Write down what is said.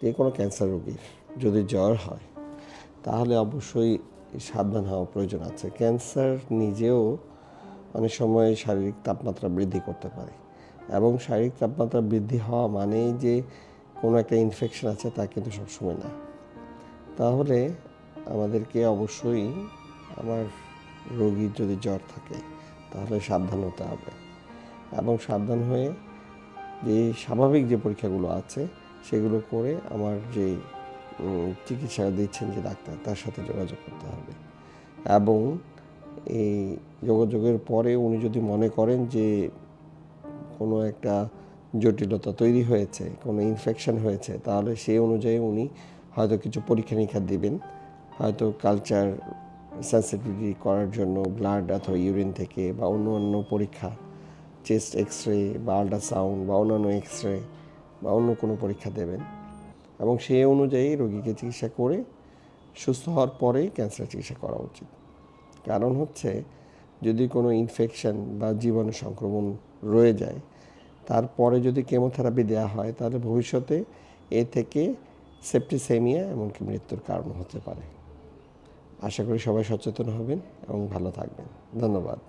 যে কোনো ক্যান্সার রোগীর যদি জ্বর হয় তাহলে অবশ্যই সাবধান হওয়া প্রয়োজন আছে। ক্যান্সার নিজেও অনেক সময় শারীরিক তাপমাত্রা বৃদ্ধি করতে পারে, এবং শারীরিক তাপমাত্রা বৃদ্ধি হওয়া মানেই যে কোনো একটা ইনফেকশন আছে তা কিন্তু সবসময় না। তাহলে আমাদেরকে অবশ্যই আমার রোগীর যদি জ্বর থাকে তাহলে সাবধান হতে হবে, এবং সাবধান হয়ে যে স্বাভাবিক যে পরীক্ষাগুলো আছে সেগুলো করে আমার যে চিকিৎসা দিচ্ছেন যে ডাক্তার তার সাথে যোগাযোগ করতে হবে। এবং এই যোগাযোগের পরে উনি যদি মনে করেন যে কোনো একটা জটিলতা তৈরি হয়েছে, কোনো ইনফেকশন হয়েছে, তাহলে সেই অনুযায়ী উনি হয়তো কিছু পরীক্ষা নিরীক্ষা দিবেন। হয়তো কালচার সেন্সিটিভিটি করার জন্য ব্লাড অথবা ইউরিন থেকে বা অন্য পরীক্ষা, চেস্ট এক্স রে বা আল্ট্রাসাউন্ড বা অন্যান্য এক্স রে বা অন্য কোনো পরীক্ষা দেবেন, এবং সেই অনুযায়ী রোগীকে চিকিৎসা করে সুস্থ হওয়ার পরেই ক্যান্সার চিকিৎসা করা উচিত। কারণ হচ্ছে যদি কোনো ইনফেকশন বা জীবাণু সংক্রমণ রয়ে যায়, তারপরে যদি কেমোথেরাপি দেওয়া হয় তাহলে ভবিষ্যতে এ থেকে সেপ্টিসেমিয়া এমনকি মৃত্যুর কারণ হতে পারে। আশা করি সবাই সচেতন হবেন এবং ভালো থাকবেন। ধন্যবাদ।